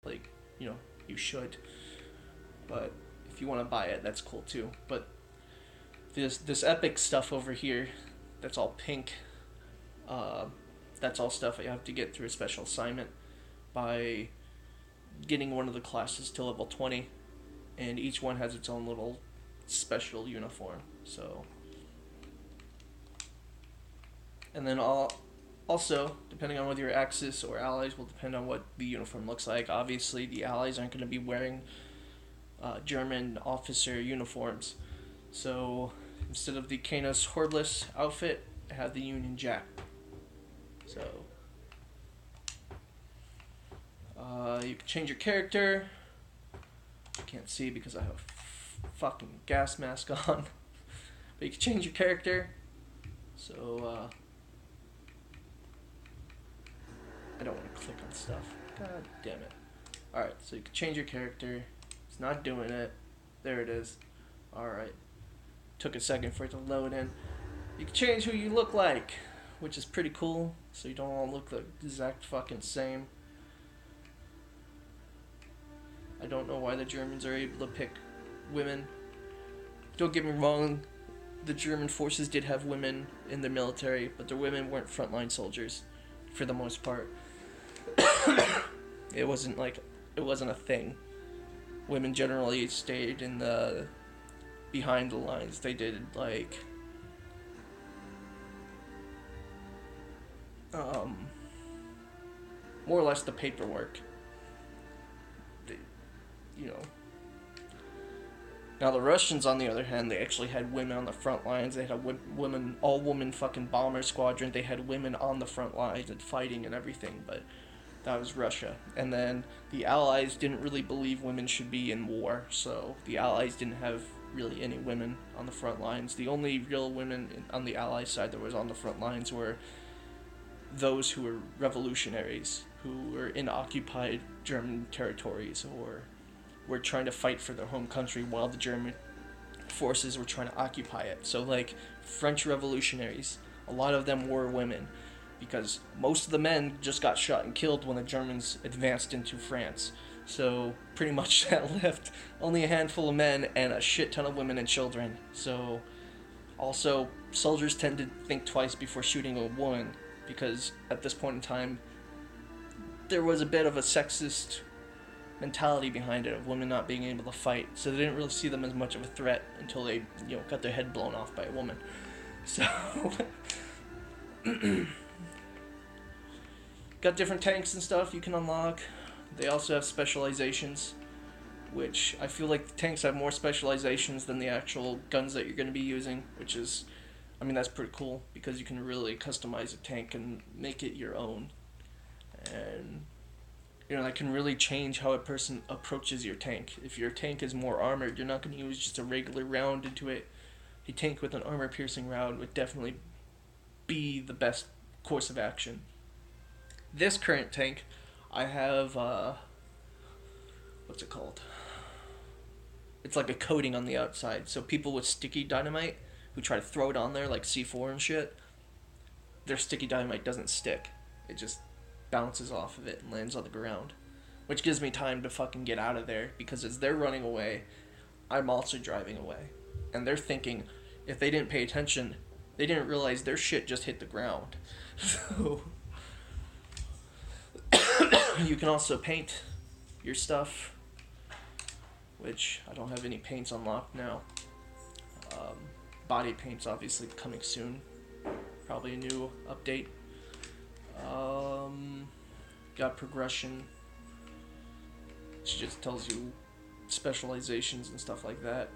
like, you should. But if you want to buy it, that's cool too. But this epic stuff over here, that's all pink. Uh, that's all stuff you have to get through a special assignment by getting one of the classes to level 20, and each one has its own little special uniform. So, and then also, depending on whether you're Axis or Allies, will depend on what the uniform looks like. Obviously, the Allies aren't going to be wearing German officer uniforms. So, instead of the Canis Hordeless outfit, I have the Union Jack. So, you can change your character. I can't see because I have a fucking gas mask on. But you can change your character. So, I don't want to click on stuff. God damn it. Alright, so you can change your character. It's not doing it. There it is. Alright. Took a second for it to load in. You can change who you look like, which is pretty cool. So you don't all look the exact fucking same. I don't know why the Germans are able to pick women. Don't get me wrong, the German forces did have women in their military, but the women weren't frontline soldiers, for the most part. It wasn't a thing. Women generally stayed behind the lines. They did more or less the paperwork. Now the Russians, on the other hand, they actually had women on the front lines. They had a all-woman fucking bomber squadron. They had women on the front lines and fighting and everything, but that was Russia. And then the Allies didn't really believe women should be in war, so the Allies didn't have really any women on the front lines. The only real women on the Allies side that was on the front lines were those who were revolutionaries, who were in occupied German territories, or were trying to fight for their home country while the German forces were trying to occupy it. So, French revolutionaries, a lot of them were women, because most of the men just got shot and killed when the Germans advanced into France. So, pretty much that left only a handful of men and a shit ton of women and children. So, also, soldiers tend to think twice before shooting a woman, because at this point in time, there was a bit of a sexist mentality behind it of women not being able to fight, so they didn't really see them as much of a threat until they, got their head blown off by a woman. So, got different tanks and stuff you can unlock. They also have specializations, which I feel like the tanks have more specializations than the actual guns that you're going to be using, which is, that's pretty cool, because you can really customize a tank and make it your own. And that can really change how a person approaches your tank. If your tank is more armored, you're not going to use just a regular round into it. A tank with an armor-piercing round would definitely be the best course of action. This current tank, I have, what's it called? It's like a coating on the outside, so people with sticky dynamite who try to throw it on there like C4 and shit, their sticky dynamite doesn't stick. It just bounces off of it and lands on the ground, which gives me time to fucking get out of there, because as they're running away, I'm also driving away, and they're thinking, if they didn't pay attention, they didn't realize their shit just hit the ground. So you can also paint your stuff, which I don't have any paints unlocked now. Body paint's obviously coming soon, probably a new update. Got progression, which just tells you specializations and stuff like that.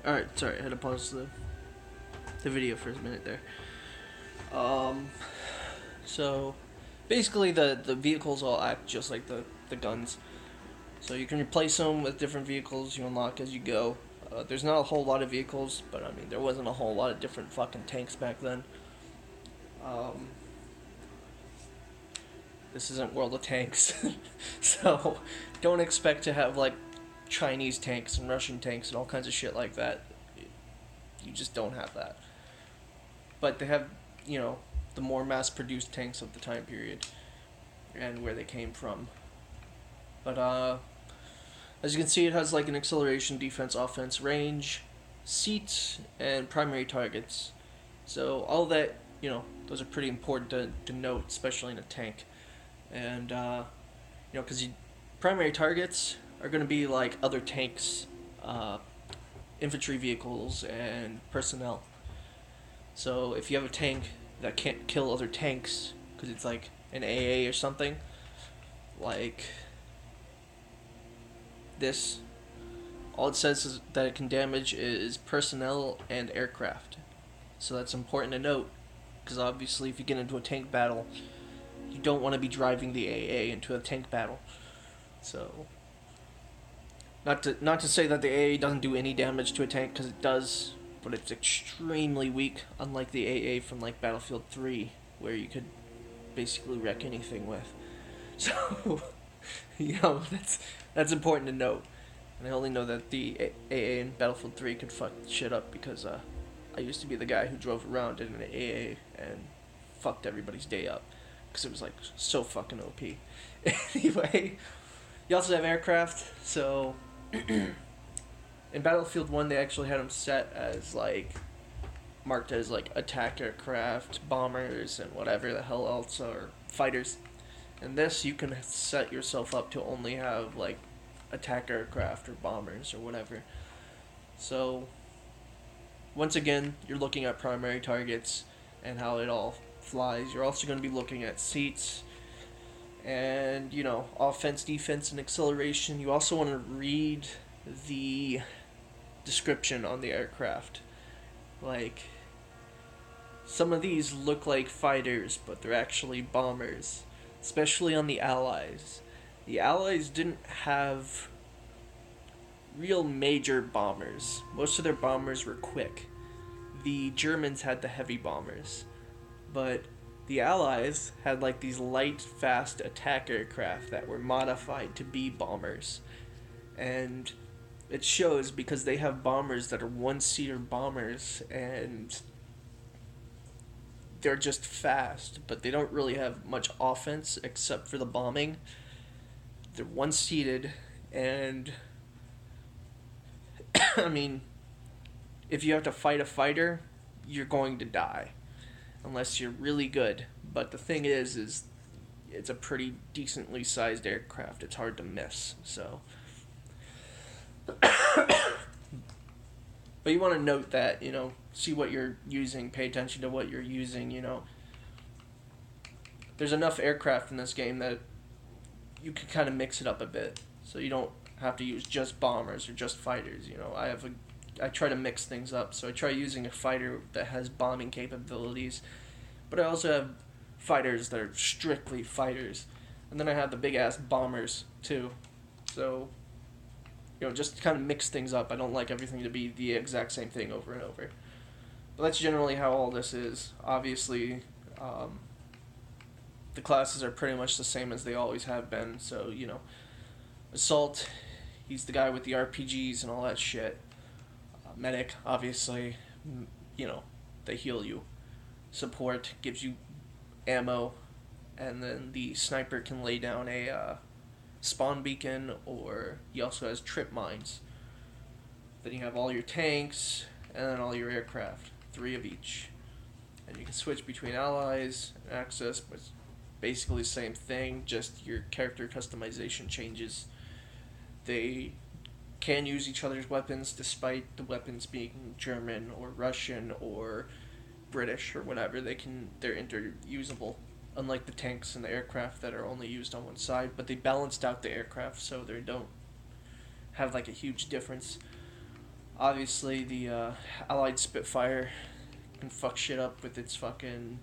Alright, sorry, I had to pause the video for a minute there. So, basically the vehicles all act just like the guns. So you can replace them with different vehicles you unlock as you go. There's not a whole lot of vehicles, but there wasn't a whole lot of different fucking tanks back then. This isn't World of Tanks, so don't expect to have Chinese tanks and Russian tanks and all kinds of shit like that. You just don't have that. But they have, the more mass-produced tanks of the time period and where they came from. But as you can see, it has like an acceleration, defense, offense, range, seats, and primary targets. So all that, those are pretty important to note, especially in a tank. And because primary targets are going to be like other tanks, infantry vehicles, and personnel. So if you have a tank that can't kill other tanks because it's like an AA or something, like this, all it says is that it can damage is personnel and aircraft. So that's important to note, because obviously if you get into a tank battle, you don't want to be driving the AA into a tank battle. So, not to say that the AA doesn't do any damage to a tank, because it does, but it's extremely weak, unlike the AA from like Battlefield 3, where you could basically wreck anything with. So, that's important to note. And I only know that the AA in Battlefield 3 could fuck shit up because I used to be the guy who drove around in an AA and fucked everybody's day up because it was like so fucking OP. Anyway, you also have aircraft. So in Battlefield 1, they actually had them set as like marked as like attack aircraft, bombers, and whatever the hell else are fighters. In this, you can set yourself up to only have like attack aircraft or bombers or whatever. So once again, you're looking at primary targets and how it all flies. You're also going to be looking at seats and, offense, defense, and acceleration. You also want to read the description on the aircraft. Like, some of these look like fighters, but they're actually bombers, especially on the Allies. The Allies didn't have real major bombers. Most of their bombers were quick. The Germans had the heavy bombers. But the Allies had like these light, fast attack aircraft that were modified to be bombers. And it shows because they have bombers that are one-seater bombers and they're just fast, but they don't really have much offense except for the bombing. They're one-seated, and I mean, if you have to fight a fighter, you're going to die. Unless you're really good. But the thing is it's a pretty decently sized aircraft. It's hard to miss, so. But you want to note that, see what you're using, pay attention to what you're using, There's enough aircraft in this game that you can kind of mix it up a bit. So you don't have to use just bombers or just fighters, I try to mix things up. So I try using a fighter that has bombing capabilities, but I also have fighters that are strictly fighters. And then I have the big-ass bombers, too. So, just kind of mix things up. I don't like everything to be the exact same thing over and over. But that's generally how all this is. Obviously, the classes are pretty much the same as they always have been. So, Assault, he's the guy with the RPGs and all that shit. Medic, obviously, they heal you. Support gives you ammo, and then the sniper can lay down a spawn beacon, or he also has trip mines. Then you have all your tanks, and then all your aircraft, 3 of each. And you can switch between allies and Axis, but it's basically the same thing, just your character customization changes. They can use each other's weapons despite the weapons being German or Russian or British or whatever. They're interusable, unlike the tanks and the aircraft that are only used on one side. But they balanced out the aircraft so they don't have like a huge difference. Obviously, the Allied Spitfire can fuck shit up with its fucking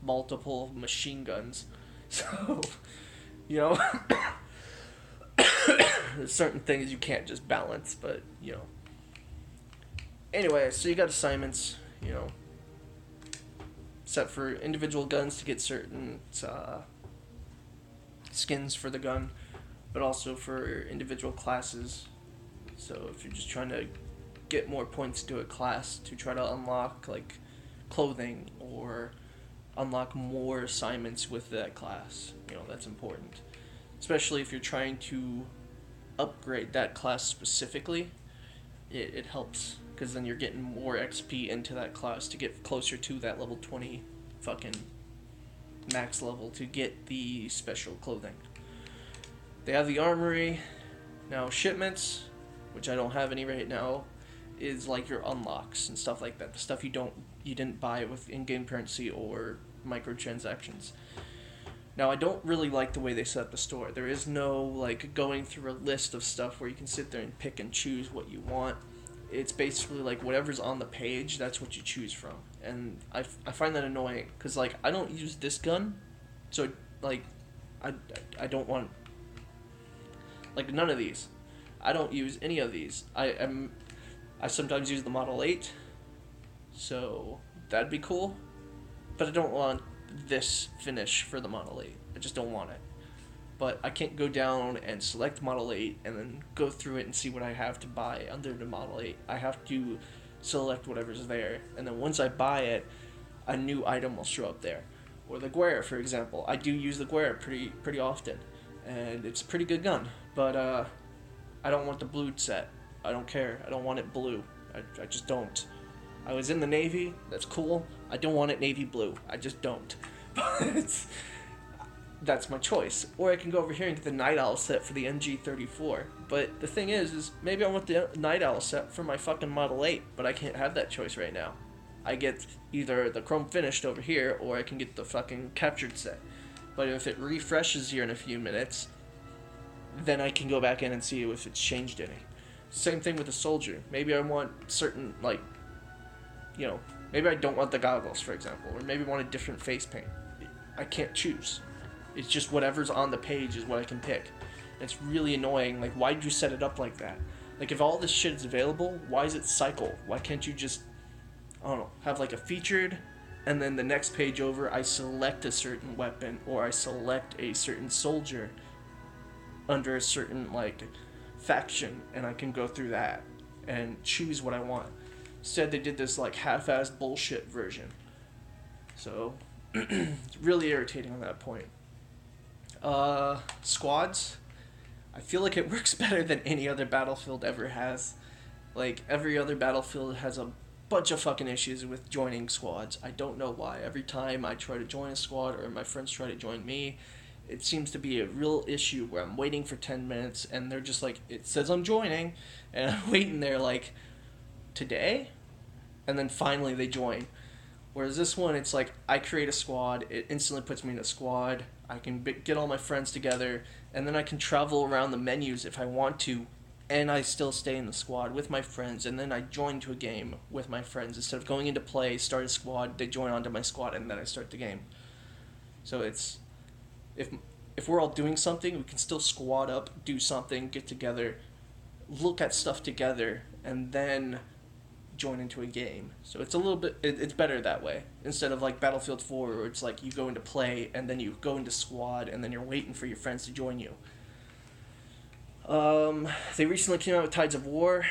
multiple machine guns. So, there's certain things you can't just balance, but, Anyway, so you got assignments, set for individual guns to get certain skins for the gun, but also for individual classes. So if you're just trying to get more points to a class to try to unlock, like, clothing or unlock more assignments with that class. That's important. Especially if you're trying to upgrade that class specifically, it helps. Because then you're getting more XP into that class to get closer to that level 20 fucking max level to get the special clothing. They have the armory. Now, shipments, which I don't have any right now, is like your unlocks and stuff like that. The stuff you didn't buy with in-game currency or microtransactions. Now, I don't really like the way they set up the store. There is no, like, going through a list of stuff where you can sit there and pick and choose what you want. It's basically, like, whatever's on the page, that's what you choose from. And I find that annoying, because, like, I don't use this gun, so, like, I don't want, like, none of these. I don't use any of these. I sometimes use the Model 8, so that'd be cool, but I don't want this finish for the Model 8. I just don't want it. But I can't go down and select Model 8 and then go through it and see what I have to buy under the Model 8. I have to select whatever's there, and then once I buy it, a new item will show up there. Or the Guerra, for example. I do use the Guerra pretty often, and it's a pretty good gun, but I don't want the blue set. I don't care. I don't want it blue. I just don't. I was in the Navy. That's cool. I don't want it navy blue. I just don't. But that's my choice. Or I can go over here and get the Night Owl set for the MG34. But the thing is maybe I want the Night Owl set for my fucking Model 8, but I can't have that choice right now. I get either the chrome finished over here, or I can get the fucking captured set. But if it refreshes here in a few minutes, then I can go back in and see if it's changed any. Same thing with the soldier. Maybe I want certain, like, maybe I don't want the goggles, for example, or maybe I want a different face paint. I can't choose. It's just whatever's on the page is what I can pick. It's really annoying. Like, why did you set it up like that? Like, if all this shit is available, why is it cycle? Why can't you just, I don't know, have like a featured, and then the next page over, I select a certain weapon, or I select a certain soldier under a certain, like, faction, and I can go through that and choose what I want. Instead, they did this, like, half-assed bullshit version. So, it's really irritating on that point. Squads. I feel like it works better than any other Battlefield ever has. Like, every other Battlefield has a bunch of fucking issues with joining squads. I don't know why. Every time I try to join a squad, or my friends try to join me, it seems to be a real issue where I'm waiting for 10 minutes, and they're just like, it says I'm joining, and I'm waiting there like, today? And then finally they join. Whereas this one, it's like, I create a squad, it instantly puts me in a squad, I can get all my friends together, and then I can travel around the menus if I want to, and I still stay in the squad with my friends, and then I join to a game with my friends. Instead of going into play, start a squad, they join onto my squad, and then I start the game. So it's, if we're all doing something, we can still squad up, do something, get together, look at stuff together, and then join into a game. So it's a little bit, it's better that way, instead of like Battlefield 4, where it's like you go into play and then you go into squad and then you're waiting for your friends to join you. They recently came out with Tides of War,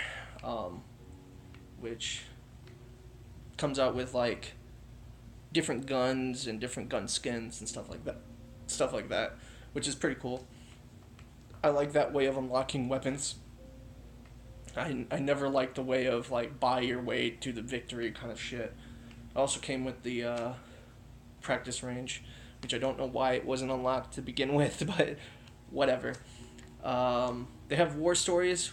which comes out with like different guns and different gun skins and stuff like that, which is pretty cool. I like that way of unlocking weapons. I never liked the way of, like, buy your way to the victory kind of shit. It also came with the practice range, which I don't know why it wasn't unlocked to begin with, but whatever. They have War Stories,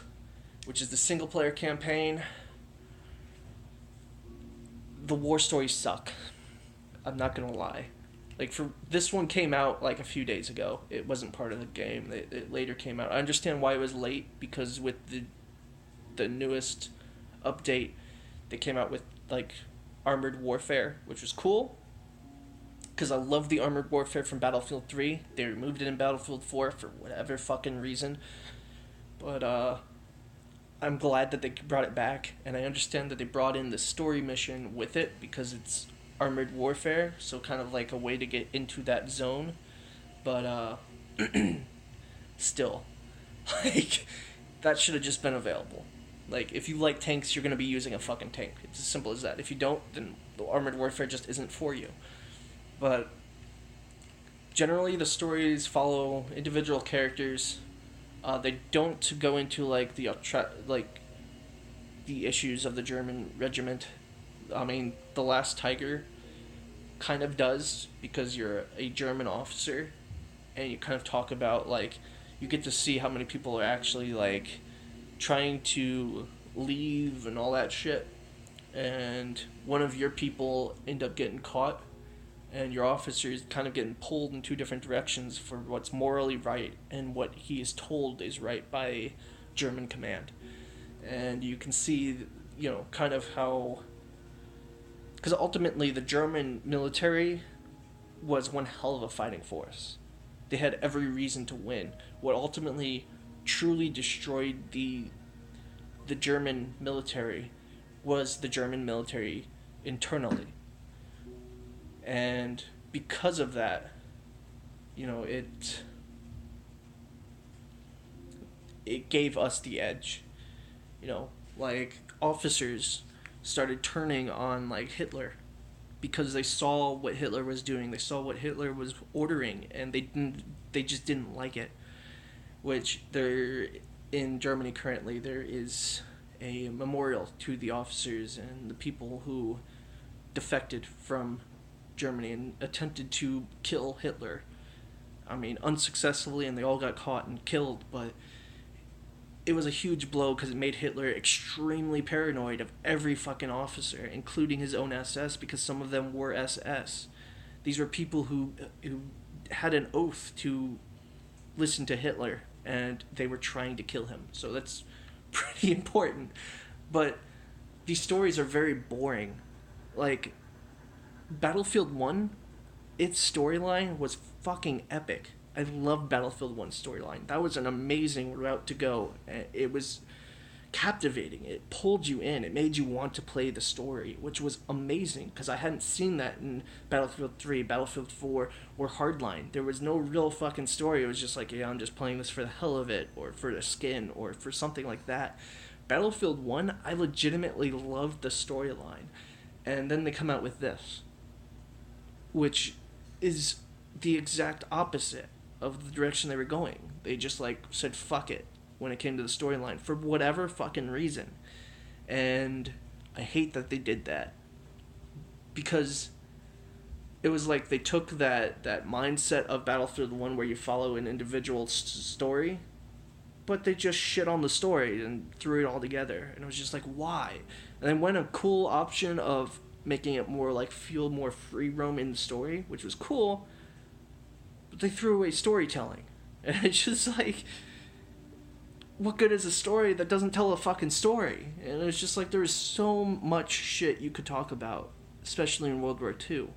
which is the single-player campaign. The War Stories suck. I'm not gonna lie. Like, this one came out, like, a few days ago. It wasn't part of the game. It later came out. I understand why it was late, because with the newest update, they came out with, like, Armored Warfare, which was cool, because I love the Armored Warfare from Battlefield 3. They removed it in Battlefield 4 for whatever fucking reason, but I'm glad that they brought it back, and I understand that they brought in the story mission with it, because it's Armored Warfare, so kind of like a way to get into that zone, but still, like, that should have just been available. Like, if you like tanks, you're going to be using a fucking tank. It's as simple as that. If you don't, then the Armored Warfare just isn't for you. But generally, the stories follow individual characters. They don't go into like like the issues of the German regiment. I mean, The Last Tiger kind of does because you're a German officer, and you kind of talk about like you get to see how many people are actually like trying to leave and all that shit, and one of your people end up getting caught, and your officer is kind of getting pulled in two different directions for what's morally right and what he is told is right by German command. And you can see, kind of how, because ultimately the German military was one hell of a fighting force. They had every reason to win. What ultimately truly destroyed the German military was the German military internally. And because of that, it gave us the edge. Like officers started turning on like Hitler because they saw what Hitler was doing. They saw what Hitler was ordering, and they just didn't like it. Which there in Germany currently there is a memorial to the officers and the people who defected from Germany and attempted to kill Hitler. I mean, unsuccessfully, and they all got caught and killed, but it was a huge blow because it made Hitler extremely paranoid of every fucking officer, including his own SS, because some of them were SS. These were people who had an oath to listen to Hitler, and they were trying to kill him. So that's pretty important. But these stories are very boring. Like, Battlefield 1, its storyline was fucking epic. I love Battlefield 1's storyline. That was an amazing route to go. It was captivating. It pulled you in. It made you want to play the story, which was amazing because I hadn't seen that in Battlefield 3, Battlefield 4, or Hardline. There was no real fucking story. It was just like, yeah, I'm just playing this for the hell of it, or for the skin, or for something like that. Battlefield 1, I legitimately loved the storyline. And then they come out with this, which is the exact opposite of the direction they were going. They just like said fuck it when it came to the storyline for whatever fucking reason. And I hate that they did that because it was like they took that mindset of Battlefield 1 where you follow an individual story, but they just shit on the story and threw it all together. And it was just like, why? And then went a cool option of making it more like feel more free roam in the story, which was cool, but they threw away storytelling. And it's just like, what good is a story that doesn't tell a fucking story? And it's just like, there is so much shit you could talk about, especially in World War II.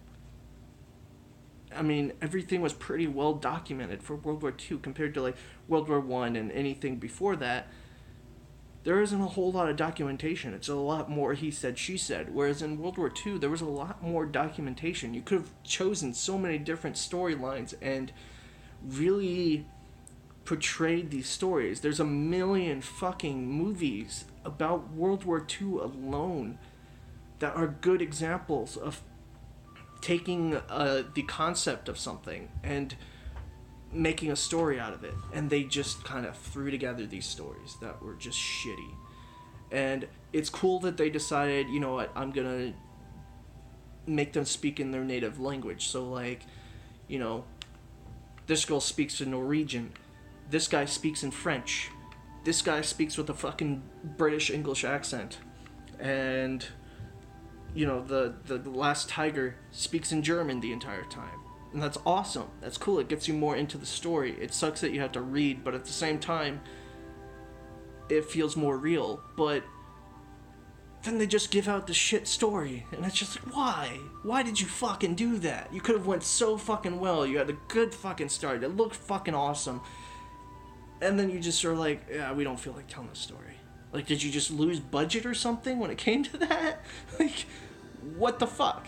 I mean, everything was pretty well documented for World War II compared to like World War I and anything before that. There isn't a whole lot of documentation. It's a lot more he said, she said. Whereas in World War II, there was a lot more documentation. You could have chosen so many different storylines and really portrayed these stories. There's a million fucking movies about World War II alone that are good examples of taking the concept of something and making a story out of it. And they just kind of threw together these stories that were just shitty. And it's cool that they decided, you know what, I'm gonna make them speak in their native language. So like, you know, this girl speaks in Norwegian, this guy speaks in French, this guy speaks with a fucking British English accent, and you know, the Last Tiger speaks in German the entire time. And that's awesome. That's cool. It gets you more into the story. It sucks that you have to read, but at the same time, it feels more real. But then they just give out the shit story. And it's just like, why? Why did you fucking do that? You could have went so fucking well. You had a good fucking start. It looked fucking awesome. And then you just are like, yeah, we don't feel like telling the story. Like, did you just lose budget or something when it came to that? Like, what the fuck?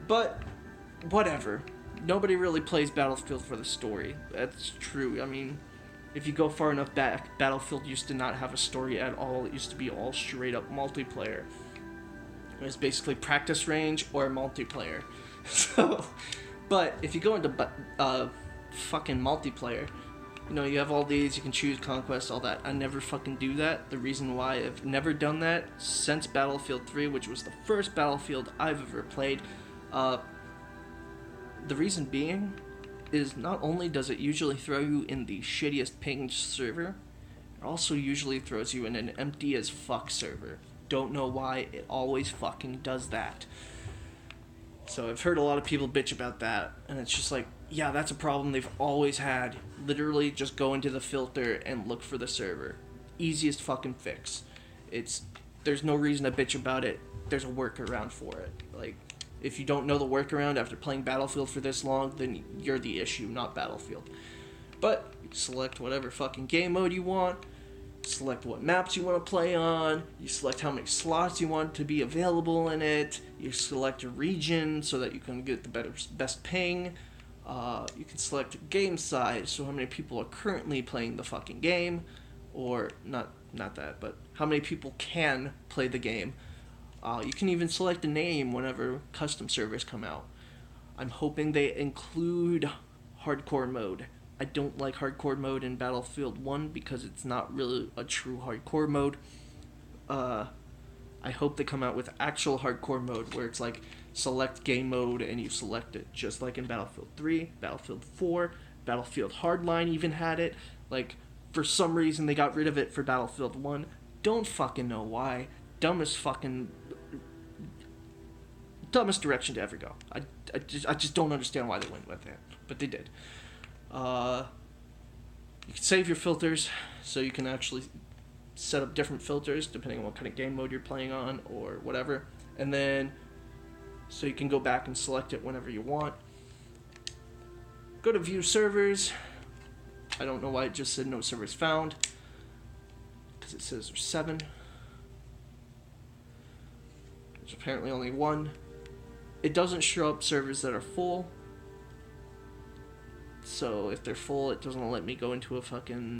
But, whatever. Nobody really plays Battlefield for the story. That's true. I mean, if you go far enough back, Battlefield used to not have a story at all. It used to be all straight up multiplayer. It was basically practice range or multiplayer. So, but if you go into fucking multiplayer, you know, you have all these, you can choose conquest, all that. I never fucking do that. The reason why I've never done that since Battlefield 3, which was the first Battlefield I've ever played, the reason being is not only does it usually throw you in the shittiest pinged server, it also usually throws you in an empty as fuck server. Don't know why, it always fucking does that. So I've heard a lot of people bitch about that, and it's just like, yeah, that's a problem they've always had. Literally just go into the filter and look for the server. Easiest fucking fix. There's no reason to bitch about it. There's a workaround for it. Like, if you don't know the workaround after playing Battlefield for this long, then you're the issue, not Battlefield. But you select whatever fucking game mode you want, select what maps you want to play on, you select how many slots you want to be available in it, you select a region so that you can get the best ping, you can select game size, so how many people are currently playing the fucking game, or not that, but how many people can play the game. You can even select a name whenever custom servers come out. I'm hoping they include hardcore mode. I don't like hardcore mode in Battlefield 1 because it's not really a true hardcore mode. I hope they come out with actual hardcore mode where it's like select game mode and you select it, just like in Battlefield 3, Battlefield 4, Battlefield Hardline even had it. Like, for some reason they got rid of it for Battlefield 1. Don't fucking know why. Dumbest direction to ever go. I just don't understand why they went with it, but they did. You can save your filters, so you can actually set up different filters depending on what kind of game mode you're playing on or whatever, and then so you can go back and select it whenever you want. Go to view servers. I don't know why it just said no servers found, because it says there's 7. There's apparently only 1. It doesn't show up servers that are full. So if they're full, it doesn't let me go into a fucking